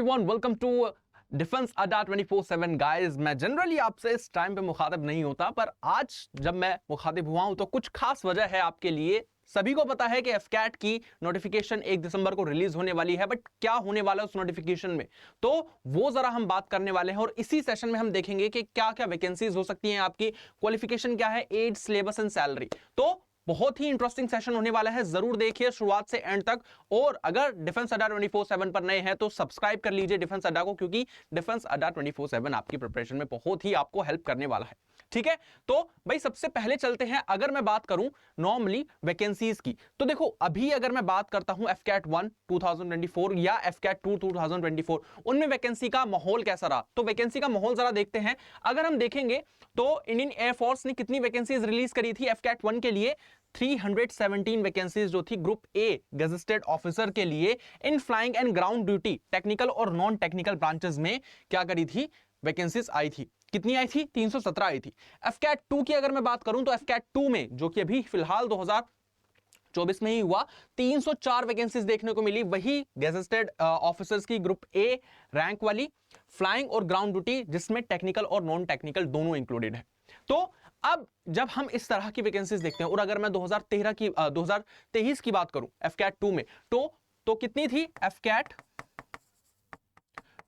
Everyone, welcome to defence Adda 24/7 guys. मैं generally आपसे इस टाइम पे मुखातिब नहीं होता, पर आज जब मैं मुखातिब हुआ हूं तो कुछ खास वजह है आपके लिए। सभी को पता है कि एफकैट की नोटिफिकेशन 1 दिसंबर को रिलीज होने वाली है, बट क्या होने वाला है उस नोटिफिकेशन में, तो वो जरा हम बात करने वाले हैं। और इसी सेशन में हम देखेंगे कि क्या क्या वैकेंसीज हो सकती हैं, आपकी क्वालिफिकेशन क्या है, एज, सिलेबस एंड सैलरी। तो बहुत ही इंटरेस्टिंग सेशन होने वाला है, जरूर देखिए शुरुआत से एंड तक। और अगर डिफेंस अड्डा 24/7 पर नए हैं तो सब्सक्राइब कर लीजिए डिफेंस अड्डा को, क्योंकि डिफेंस अड्डा 24/7 आपकी प्रिपरेशन में बहुत ही आपको हेल्प करने वाला है। ठीक है, तो भाई सबसे पहले चलते हैं। अगर मैं बात करूं नॉर्मली वैकेंसीज की, तो देखो अभी अगर मैं बात करता हूं एफकैट 1 2024 या एफकैट 2 2024, उनमें वैकेंसी का माहौल कैसा रहा, तो वैकेंसी का माहौल जरा देखते हैं। अगर हम देखेंगे तो इंडियन एयरफोर्स ने कितनी वैकेंसीज रिलीज करी थी एफकैट 1 के लिए, 317 वैकेंसीज जो थी ग्रुप ए गजेटेड ऑफिसर के लिए in flying and ground duty technical और नॉन टेक्निकल ब्रांचेस में क्या करी थी, वैकेंसीज आई थी। कितनी आई थी? 317 आई थी। एफकैट 2 की अगर मैं बात करूं तो एफकैट 2 में, जो कि अभी फिलहाल 2024 में ही हुआ, 304 वैकेंसीज देखने को मिली, वही गजेटेड ऑफिसर्स की ग्रुप ए रैंक वाली फ्लाइंग और ग्राउंड ड्यूटी, जिसमें टेक्निकल और नॉन टेक्निकल दोनों इंक्लूडेड है। तो अब जब हम इस तरह की वैकेंसीज देखते हैं, और अगर मैं 2023 की बात करूं एफकैट 2 में, तो कितनी थी एफकैट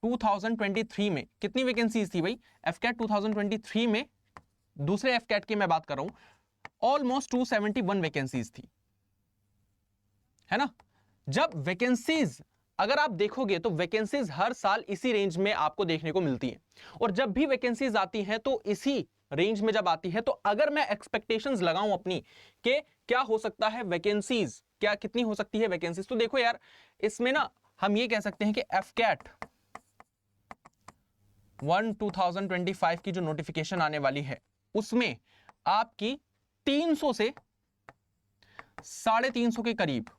2023 में, कितनी वैकेंसीज थी भाई एफकैट 2023 में? दूसरे एफकैट की मैं बात कर रहा हूं, ऑलमोस्ट 271 वैकेंसीज थी, है ना। जब वैकेंसीज अगर आप देखोगे तो वैकेंसीज हर साल इसी रेंज में आपको देखने को मिलती हैं, और जब भी वैकेंसीज आती हैं तो इसी रेंज में जब आती है, तो अगर मैं एक्सपेक्टेशंस लगाऊं अपनी कि क्या हो सकता है वैकेंसीज, क्या कितनी हो सकती है वैकेंसीज, तो देखो यार इसमें ना हम ये कह सकते हैं कि एफकैट 1 2025 की जो नोटिफिकेशन आने वाली है, उसमें आपकी 300 से 350 के करीब,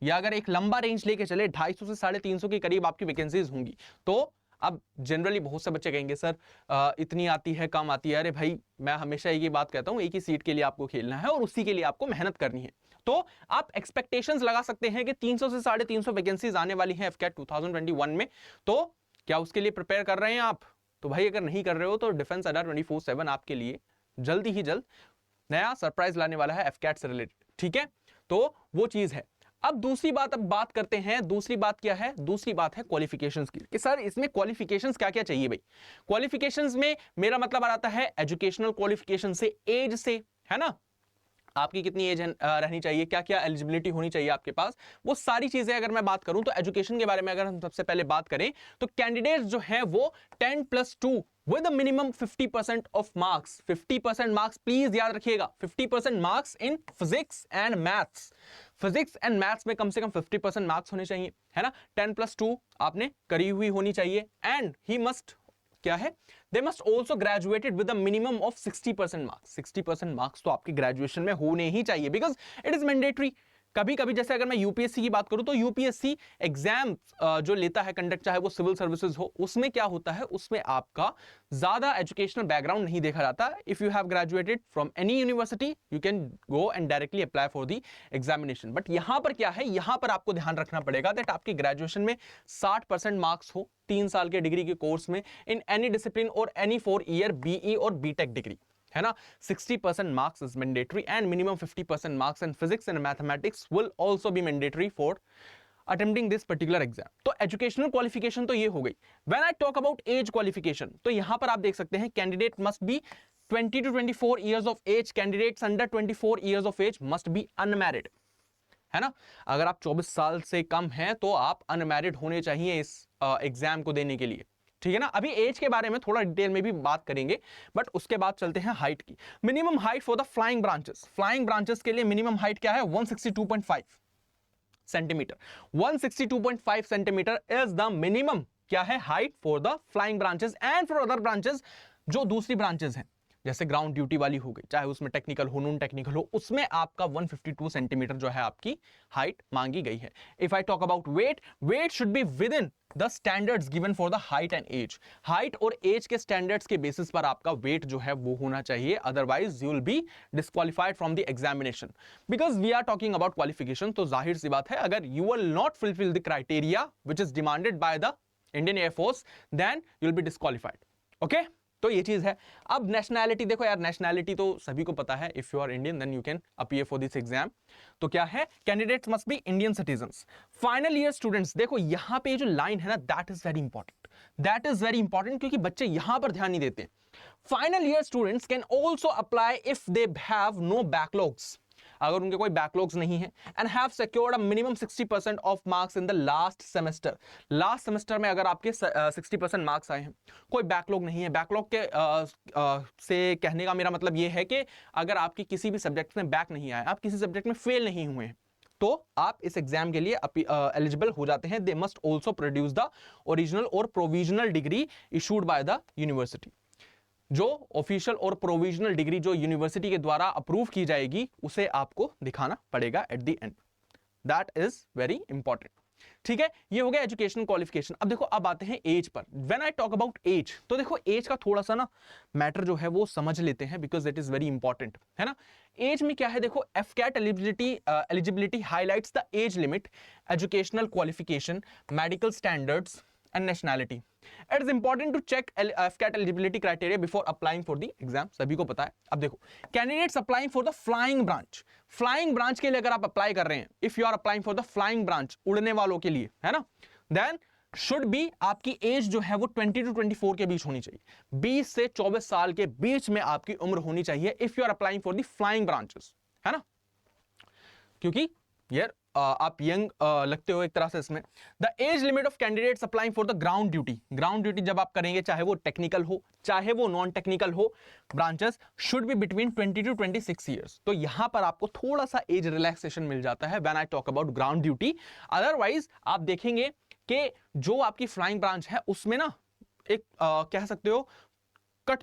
या अगर एक लंबा रेंज लेके चले 250 से 350 के करीब आपकी वैकेंसीज होंगी। तो अब जनरली बहुत से बच्चे कहेंगे सर इतनी आती है, कम आती है। अरे भाई मैं हमेशा एक ही बात कहता हूं, एक ही सीट के लिए आपको खेलना है और उसी के लिए आपको मेहनत करनी है। तो आप एक्सपेक्टेशंस लगा सकते हैं कि 300 से 350 वैकेंसीज आने वाली हैं एफकैट 2021 में। तो क्या उसके लिए प्रिपेयर कर रहे हैं आप? तो भाई अगर नहीं कर रहे हो तो डिफेंस अड्डा 24/7 आपके लिए जल्दी ही जल्द नया सरप्राइज लाने वाला है एफकैट से रिलेटेड। ठीक है, तो वो चीज है। अब दूसरी बात, अब बात करते हैं, दूसरी बात क्या है? दूसरी बात है क्वालिफिकेशंस की, कि सर इसमें क्वालिफिकेशंस क्या क्या चाहिए भाई। क्वालिफिकेशंस में मेरा मतलब आ जाता है एजुकेशनल क्वालिफिकेशन से, एज से, है ना। आपकी कितनी एज रहनी चाहिए, क्या क्या एलिजिबिलिटी होनी चाहिए आपके पास, वो सारी चीजें अगर मैं बात करूं तो एजुकेशन के बारे में अगर हम सबसे पहले बात करें तो कैंडिडेट्स जो हैं वो 10+2 with a minimum 50% of marks, 50% marks please याद रखिएगा, 50% marks in physics and maths, physics and maths में कम से कम 50% मार्क्स होने चाहिए, है ना। 10+2 आपने करी हुई होनी चाहिए, एंड ही मस्ट क्या है, दे must also graduated with a minimum of 60% marks. 60% marks तो आपके ग्रेजुएशन में होने ही चाहिए, बिकॉज इट इज मैंडेटरी। कभी कभी जैसे अगर मैं यूपीएससी की बात करूं तो यूपीएससी एग्जाम जो लेता है कंडक्ट, चाहे वो सिविल सर्विसेज हो, उसमें क्या होता है, उसमें आपका ज्यादा एजुकेशनल बैकग्राउंड नहीं देखा जाता। If you have graduated from any university you can go and directly apply for the examination. But यहां पर क्या है, यहां पर आपको ध्यान रखना पड़ेगा दैट आपकी ग्रेजुएशन में 60% मार्क्स हो 3 साल के डिग्री के कोर्स में इन एनी डिसिप्लिन और एनी 4 ईयर बीई और बीटेक डिग्री, है ना। 60% marks is mandatory and minimum 50% marks in physics and mathematics will also be mandatory for attempting this particular exam. तो educational qualification तो ये हो गई। When I talk about age qualification, तो यहां पर आप देख सकते हैं candidate must be 20 to 24 years of age, candidates under 24 years of age must be unmarried, है ना। अगर आप 24 साल से कम हैं तो आप अनमैरिड होने चाहिए इस एग्जाम को देने के लिए, ठीक है ना। अभी एज के बारे में थोड़ा डिटेल में भी बात करेंगे, बट उसके बाद चलते हैं हाइट की। Minimum height for the flying branches, flying branches के लिए मिनिमम हाइट क्या है, 162.5 centimetre. 162.5 centimetre is the minimum क्या है, height for the flying branches. And for other branches, जो दूसरी ब्रांचेस हैं जैसे ग्राउंड ड्यूटी वाली हो गई, चाहे उसमें टेक्निकल हो नॉन टेक्निकल हो, उसमें आपका 152 सेंटीमीटर जो है आपकी हाइट मांगी गई है। If I talk about weight, weight should be within the standards given for the height and age. Height और एज के स्टैंडर्ड्स के बेसिस पर आपका वेट जो है वो होना चाहिए, otherwise you will be disqualified from the examination, because we are talking about qualification. तो जाहिर सी बात है, अगर you will not fulfil the criteria which is demanded by the Indian air force, then you will be disqualified. Okay, तो ये चीज है। अब नेशनैलिटी देखो यार, नेशनैलिटी तो सभी को पता है, if you are Indian then you can appear for this exam. तो क्या है, candidates must be Indian citizens. Final year students, देखो यहां पे जो लाइन है ना, that is very important, that is very important, क्योंकि बच्चे यहां पर ध्यान नहीं देते। Final year students can also apply if they have no backlogs, अगर उनके कोई बैकलॉग्स नहीं है, and have secured a minimum 60% of marks in the last semester. Last semester में अगर आपके 60% मार्क्स आए हैं, कोई बैकलॉग नहीं है। बैकलॉग के से कहने का मेरा मतलब ये है कि अगर आपकी किसी भी सब्जेक्ट में बैक नहीं आया, आप किसी सब्जेक्ट में फेल नहीं हुए हैं, तो आप इस एग्जाम के लिए एलिजिबल हो जाते हैं। They must also produce the original और provisional degree issued by the university. जो ऑफिशियल और प्रोविजनल डिग्री जो यूनिवर्सिटी के द्वारा अप्रूव की जाएगी, उसे आपको दिखाना पड़ेगा at the end. That is very important. ठीक है, ये हो गया एजुकेशनल क्वालिफिकेशन। अब देखो, अब आते हैं एज पर। When I talk about age, तो देखो एज का थोड़ा सा ना मैटर जो है वो समझ लेते हैं, because it is very important, है ना। एज में क्या है, देखो AFCAT eligibility highlights the age limit, educational qualification, medical standards and nationality. It is important to check FCAT eligibility criteria before applying for the exam. सभी को पता है। अब देखो, candidates applying for the flying branch, flying branch के लिए अगर आप अप्लाई कर रहे हैं, if you are applying for the flying branch, उड़ने वालों के लिए, है ना, then should be आपकी एज जो है वो 20 to 24 के बीच होनी चाहिए। 20 से 24 साल के बीच में आपकी उम्र होनी चाहिए if you are applying for the flying branches, है ना, क्योंकि यार आप यंग लगते हो एक तरह से इसमें। The age limit of candidates applying for the ground duty, ground duty जब आप करेंगे, चाहे वो टेक्निकल हो चाहे वो नॉन टेक्निकल हो, branches should be between 20 to 26 years. तो यहां पर आपको थोड़ा सा एज रिलैक्सेशन मिल जाता है when I talk about ground duty. Otherwise आप देखेंगे कि जो आपकी फ्लाइंग ब्रांच है उसमें ना एक कह सकते हो कट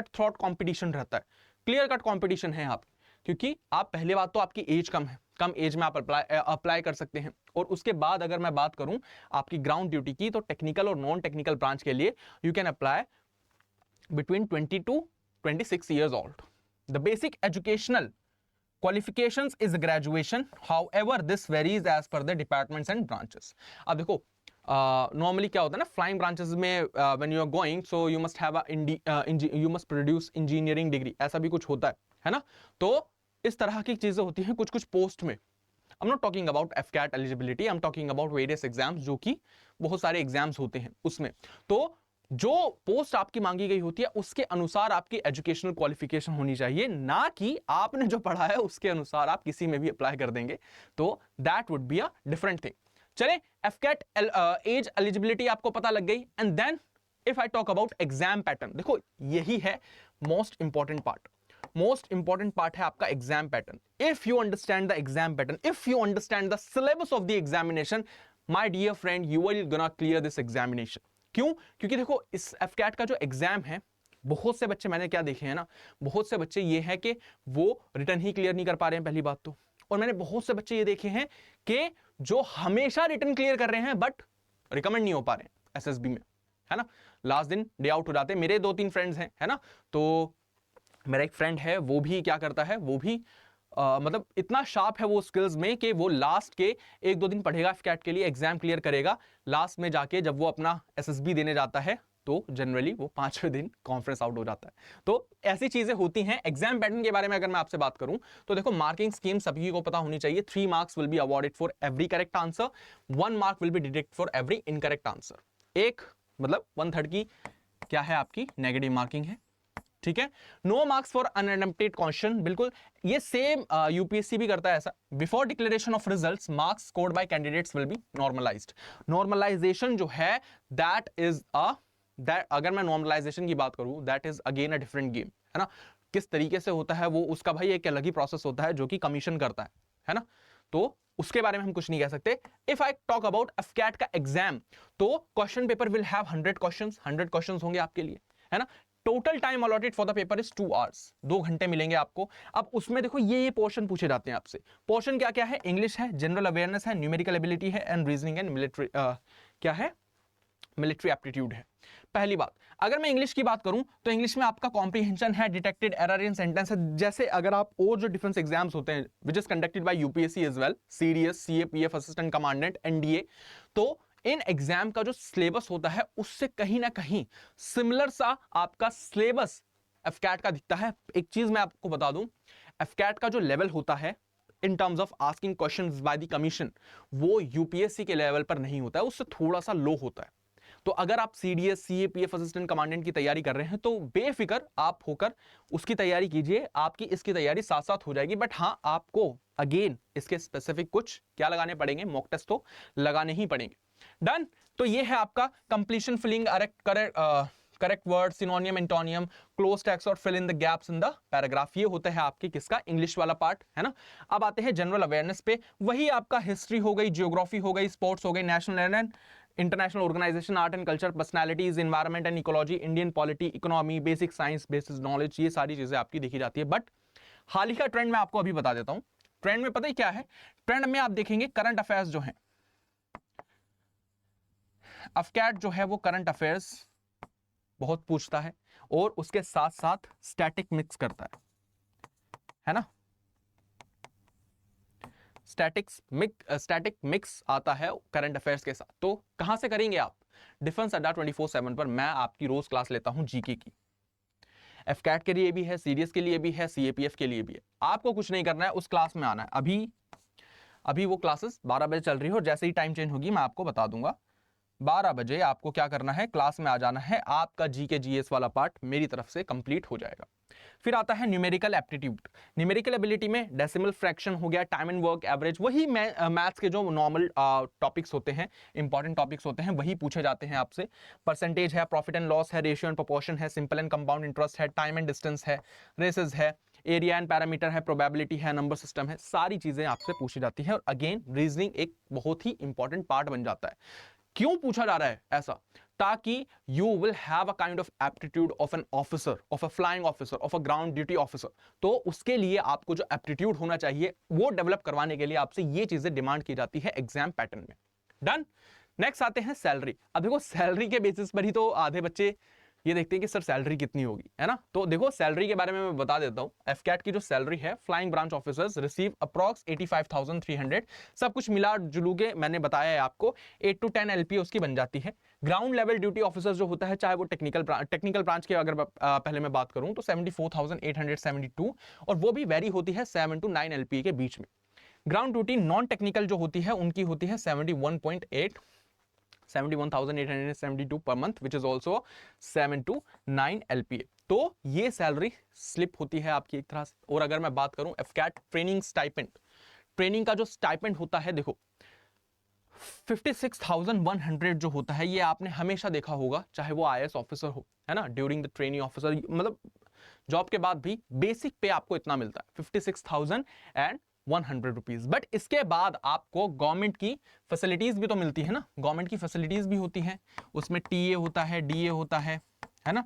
थ्रोट कॉम्पिटिशन रहता है, क्लियर कट कॉम्पिटिशन है यहाँ पे, क्योंकि आप पहले बात तो आपकी एज कम है, कम एज में आप अप्लाई कर सकते हैं। और उसके बाद अगर मैं बात करूं आपकी ग्राउंड ड्यूटी की, तो टेक्निकल और नॉन टेक्निकल ब्रांच के लिए you can apply between 20 to 26 years old. The basic educational qualifications is graduation. However, this varies as per the departments and branches. अब देखो नॉर्मली क्या होता है ना, फ्लाइंग ब्रांचेस में when you are going, so you must have you must produce engineering degree, ऐसा भी कुछ होता है ना। तो इस तरह की चीजें होती हैं कुछ कुछ पोस्ट में। I am not talking about AFCAT eligibility, I am talking about various exams, जो कि बहुत सारे एग्जाम्स होते हैं उसमें। तो जो पोस्ट आपकी मांगी गई होती है उसके अनुसार आपकी एजुकेशनल क्वालिफिकेशन होनी चाहिए, ना कि आपने जो पढ़ा है उसके अनुसार आप किसी में भी अप्लाई कर देंगे, तो that would be a different thing. चले, एफकैट एज एलिजिबिलिटी आपको पता लग गई। And then if I talk about exam pattern, देखो यही है most important part. Most important part है आपका exam pattern. If you understand the exam pattern, if you understand the syllabus of the examination, my dear friend, you will gonna clear this examination. क्यों? क्योंकि देखो इस AFCAT का जो exam है, बहुत से बच्चे मैंने क्या देखे हैं ना, बहुत से बच्चे ये है कि वो रिटर्न ही क्लियर नहीं कर पा रहे हैं, पहली बात तो। और मैंने बहुत से बच्चे ये देखे हैं कि जो हमेशा रिटर्न क्लियर कर रहे हैं बट रिकमेंड नहीं हो पा रहे हैं एसएसबी में, है ना, लास्ट दिन डे आउट हो जाते हैं। मेरे 2-3 फ्रेंड्स हैं, है ना, तो मेरा एक फ्रेंड है, वो भी क्या करता है, वो भी मतलब इतना शार्प है वो स्किल्स में कि वो लास्ट के 1-2 दिन पढ़ेगा एफकैट के लिए, एग्जाम क्लियर करेगा, लास्ट में जाके जब वो अपना एसएसबी देने जाता है तो जनरली वो 5वें दिन कॉन्फ्रेंस आउट हो जाता है। तो ऐसी चीजें होती हैं। एग्जाम पैटर्न के बारे में अगर मैं आपसे बात करूं तो देखो, मार्किंग स्कीम सभी को पता होनी चाहिए। 3 marks will be awarded for every correct answer, 1 mark will be deduct for every incorrect answer. एक मतलब 1/3 की क्या है आपकी नेगेटिव मार्किंग है, ठीक है। No marks for unattempted question, बिल्कुल ये सेम यूपीएससी भी करता है ऐसा। Before declaration of results, marks scored by candidates will be normalised. Normalisation जो है दैट इज अगर मैं नॉर्मलाइजेशन की बात करूं, that is again a different game, है ना। किस तरीके से होता है वो, उसका भाई एक अलग ही प्रोसेस होता है जो कि कमीशन करता है ना। तो उसके बारे में हम कुछ नहीं कह सकते। If I talk about AFCAT का एग्जाम, तो question paper will have 100 questions होंगे आपके लिए, है ना। Total time allotted for the paper is 2 hours, 2 घंटे मिलेंगे आपको। अब उसमें देखो ये पोर्शन पूछे जाते हैं आपसे। पोर्शन क्या क्या है? इंग्लिश है, जनरल अवेयरनेस है, न्यूमेरिकल एबिलिटी है, एंड रीजनिंग एंड मिलिट्री क्या है, मिलिट्री एप्टीट्यूड है। पहली बात, अगर मैं इंग्लिश की बात करूं तो इंग्लिश में आपका कॉम्प्रिहेंशन है, डिटेक्टेड एरर इन सेंटेंस है। जैसे अगर आप और जो डिफेंस एग्जाम्स होते हैं which is conducted by UPSC as well, CDS, CAPF, assistant commandant, NDA, तो इन एग्जाम का जो सिलेबस होता है उससे कहीं ना कहीं सिमिलर सा आपका सिलेबस एफकैट का दिखता है। एक चीज मैं आपको बता दूं, एफकैट का जो लेवल होता है in terms of asking questions by the commission, वो यूपीएससी के लेवल पर नहीं होता है, उससे थोड़ा सा लो होता है। तो अगर आप सीडीएस सीएपीएफ असिस्टेंट कमांडेंट की तैयारी कर रहे हैं तो बेफिक्र आप होकर उसकी तैयारी कीजिए, आपकी इसकी तैयारी साथ साथ हो जाएगी। बट हाँ, आपको अगेन इसके स्पेसिफिक कुछ क्या लगाने पड़ेंगे, मॉक टेस्ट तो लगाने ही पड़ेंगे। डन। तो ये है आपका completion, filling correct word, synonym, antonym, cloze text और fill in the gaps in the paragraph. ये होता है आपके किसका, इंग्लिश वाला पार्ट है ना। अब आते हैं जनरल अवेयरनेस पे, वही आपका हिस्ट्री हो गई, जियोग्राफी हो गई, स्पोर्ट्स हो गई, national and international organisation, art and culture, personalities, environment and ecology, Indian polity, economy, basic science, basic knowledge, ये सारी चीजें आपकी देखी जाती है। बट हाल ही का ट्रेंड मैं आपको अभी बता देता हूं। ट्रेंड में पता ही क्या है, ट्रेंड में आप देखेंगे करंट अफेयर्स जो है, एफकैट जो है वो करंट अफेयर्स बहुत पूछता है और उसके साथ साथ स्टैटिक मिक्स करता है ना। स्टैटिक मिक्स आता है करंट अफेयर्स के साथ। तो कहां से करेंगे आप, डिफेंस अड्डा 24/7 पर मैं आपकी रोज क्लास लेता हूं जीके की। एफकैट के लिए भी है, सीडीएस के लिए भी है, सीएपीएफ के लिए भी है। आपको कुछ नहीं करना है, उस क्लास में आना है। अभी वो क्लासेस 12 बजे चल रही है और जैसे ही टाइम चेंज होगी मैं आपको बता दूंगा। 12 बजे आपको क्या करना है, क्लास में आ जाना है, आपका जीके जीएस वाला पार्ट मेरी तरफ से कंप्लीट हो जाएगा। फिर आता है न्यूमेरिकल एप्टीट्यूड। न्यूमेरिकल एबिलिटी में डेसिमल फ्रैक्शन हो गया, टाइम एंड वर्क एवरेज, वही मैथ्स के जो नॉर्मल टॉपिक्स होते हैं, इंपॉर्टेंट टॉपिक्स होते हैं, वही पूछे जाते हैं आपसे। परसेंटेज है, प्रॉफिट एंड लॉस है, रेशियो एंड प्रोपोर्शन है, सिंपल एंड कंपाउंड इंटरेस्ट है, टाइम एंड डिस्टेंस है, रेसेस है, एरिया एंड पैरामीटर है, प्रोबेबिलिटी है, नंबर सिस्टम है, सारी चीजें आपसे पूछी जाती है। और अगेन रीजनिंग एक बहुत ही इंपॉर्टेंट पार्ट बन जाता है। क्यों पूछा जा रहा है ऐसा, ताकि you will have a kind of aptitude of an officer, of a flying officer, of a ground duty officer. तो उसके लिए आपको जो एप्टीट्यूड होना चाहिए वो डेवलप करवाने के लिए आपसे ये चीजें डिमांड की जाती है एग्जाम पैटर्न में। डन। नेक्स्ट आते हैं सैलरी। अब देखो सैलरी के बेसिस पर ही तो आधे बच्चे ये देखते हैं कि सर सैलरी कितनी होगी, है ना। तो देखो सैलरी के बारे में मैं बता देता हूं। एफकैट की जो सैलरी है, flying branch officers receive approx 85,300, सब कुछ मिला जुलू के मैंने बताया है आपको 8 to 10 LPA उसकी बन जाती है। ग्राउंड लेवल ड्यूटी ऑफिसर्स जो होता है, चाहे वो टेक्निकल ब्रांच की अगर पहले मैं बात करूं तो 74,872, और वो भी वेरी होती है 7 to 9 LPA के बीच में। ग्राउंड ड्यूटी नॉन टेक्निकल जो होती है उनकी होती है 71,872 per month, which is also 7 to 9 LPA। तो ये सैलरी स्लिप होती है आपकी एक तरह से। और अगर मैं बात करूं एफकैट ट्रेनिंग स्टाइपेंड, ट्रेनिंग का जो स्टाइपेंड होता है, देखो 56,100 जो होता है, ये आपने हमेशा देखा होगा, चाहे वो IAS ऑफिसर हो, है ना, ड्यूरिंग द ट्रेनिंग ऑफिसर, मतलब जॉब के बाद भी बेसिक पे आपको इतना मिलता है 56,100 रुपीज। बट इसके बाद आपको गवर्नमेंट की फैसिलिटीज भी तो मिलती है ना, गवर्नमेंट की फैसिलिटीज भी होती हैं, उसमें टीए होता है, डीए होता है ना,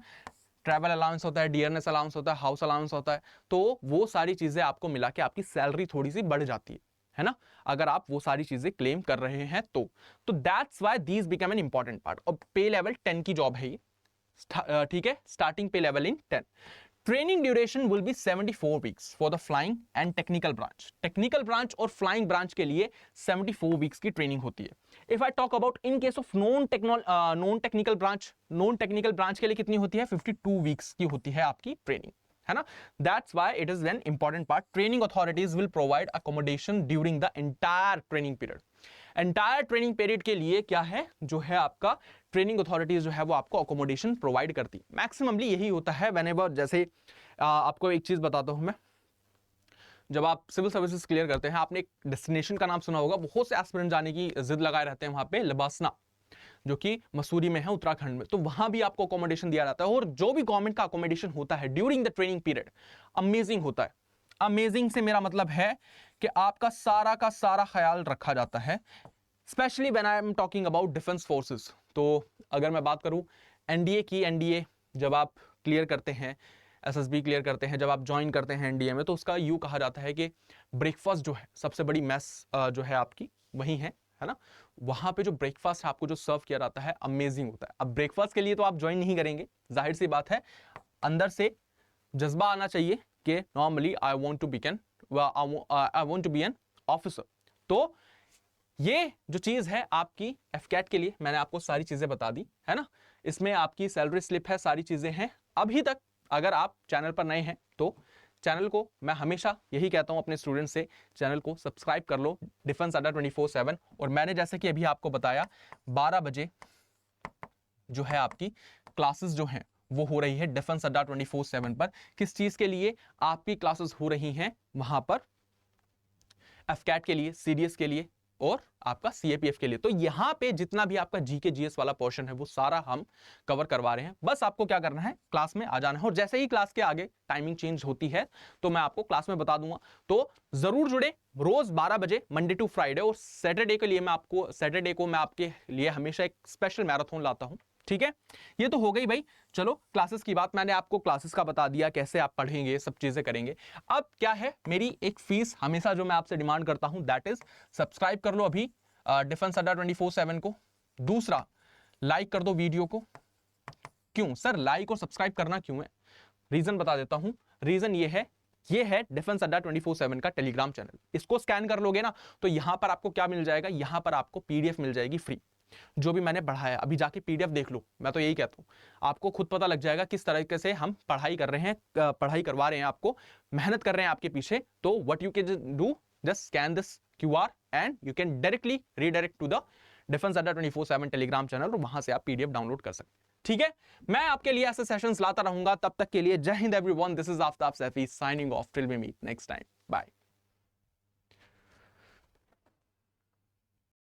ट्रैवल अलाउंस होता है, डियरनेस अलाउंस होता है, हाउस अलाउंस होता है। तो वो सारी चीजें आपको मिला के आपकी सैलरी थोड़ी सी बढ़ जाती है ना, अगर आप वो सारी चीजें क्लेम कर रहे हैं तो that's why these become an important part. और पे लेवल 10 की जॉब है ये, ठीक है, स्टार्टिंग पे level in 10। Training duration will be 74 weeks for the flying and technical branch. Technical branch और फ्लाइंग ब्रांच के लिए 74 वीक्स की ट्रेनिंग होती है। If I talk about in case of non technical branch के लिए कितनी होती है, 52 वीक्स की होती है आपकी ट्रेनिंग, है ना। That's why it is an important part. Training authorities will provide accommodation during the entire training period. Entire training period के लिए क्या है, जो है आपका ट्रेनिंग अथॉरिटीज जो है वो आपको अकोमोडेशन प्रोवाइड करती है। मैक्सिममली यही होता है व्हेनेवर, जैसे आपको एक चीज बताता हूं मैं, जब आप सिविल सर्विसेज क्लियर करते हैं, आपने एक डेस्टिनेशन का नाम सुना होगा, बहुत से एस्पिरेंट जाने की जिद लगाए रहते हैं वहां पे, लबासना, जो कि मसूरी में है, उत्तराखंड में। तो वहां भी आपको अकोमोडेशन दिया जाता है, और जो भी गवर्नमेंट का अकोमोडेशन होता है during the training period, amazing होता है। अमेजिंग से मेरा मतलब है कि आपका सारा का सारा ख्याल रखा जाता है, specially when I am talking about defence forces. तो अगर मैं बात करूं एनडीए की, एनडीए जब आप क्लियर करते हैं, एसएसबी क्लियर करते हैं, जब आप ज्वाइन करते हैं एनडीए में, तो उसका यूं कहा जाता है कि ब्रेकफास्ट जो है, सबसे बड़ी मेस जो है आपकी वही है ना। वहां पे जो ब्रेकफास्ट है आपको जो सर्व किया जाता है, अमेजिंग होता है। अब ब्रेकफास्ट के लिए तो आप ज्वाइन नहीं करेंगे, जाहिर सी बात है, अंदर से जज्बा आना चाहिए कि normally I want to be an officer. तो ये जो चीज है आपकी एफकैट के लिए मैंने आपको सारी चीजें बता दी है ना, इसमें आपकी सैलरी स्लिप है, सारी चीजें हैं। अभी तक अगर आप चैनल पर नए हैं तो चैनल को मैं हमेशा यही कहता हूं अपने स्टूडेंट से, चैनल को सब्सक्राइब कर लो, डिफेंस अड्डा 24/7। और मैंने जैसे कि अभी आपको बताया 12 बजे जो है आपकी क्लासेस जो हैं वो हो रही है डिफेंस अड्डा 24/7 पर। किस चीज के लिए आपकी क्लासेस हो रही हैं वहां पर? एफकैट के लिए, सीडीएस के लिए और आपका सीएपीएफ के लिए। तो यहां पे जितना भी आपका जीके जीएस वाला पोर्शन है वो सारा हम कवर करवा रहे हैं। बस आपको क्या करना है, क्लास में आ जाना है, और जैसे ही क्लास के आगे टाइमिंग चेंज होती है तो मैं आपको क्लास में बता दूंगा। तो जरूर जुड़े रोज 12 बजे मंडे टू फ्राइडे। और सैटरडे के लिए मैं आपको, सैटरडे को मैं आपके लिए हमेशा एक स्पेशल मैराथन लाता हूं, ठीक है। ये तो हो गई भाई, चलो क्लासेस की बात, मैंने आपको क्लासेस का बता दिया, कैसे आप पढ़ेंगे, सब चीजें करेंगे। अब क्या है, मेरी एक फीस हमेशा जो मैं आपसे डिमांड करता हूं, दैट इज सब्सक्राइब कर लो अभी डिफेंस अड्डा 24/7 को। दूसरा, लाइक कर दो वीडियो को। क्यों सर लाइक और सब्सक्राइब करना क्यों है? रीजन बता देता हूं। रीजन ये है डिफेंस अड्डा 24/7 का टेलीग्राम चैनल। इसको स्कैन कर लोगे ना तो यहां पर आपको क्या मिल जाएगा, यहां पर आपको पीडीएफ मिल जाएगी फ्री, जो भी मैंने पढ़ाया। अभी जाके पीडीएफ देख लो, मैं तो यही कहता हूं, आपको खुद पता लग जाएगा किस तरीके से हम पढ़ाई कर रहे हैं, पढ़ाई करवा रहे हैं आपको, मेहनत कर रहे हैं आपके पीछे। तो what you can do, just scan this QR and you can directly redirect to the defence Adda 24/7 Telegram channel, और वहां से आप पीडीएफ डाउनलोड कर सकते हैं, ठीक है। मैं आपके लिए ऐसे सेशंस लाता रहूंगा। तब तक के लिए जय हिंद everyone, this is Aftab Saifi signing off, till we meet next time, bye.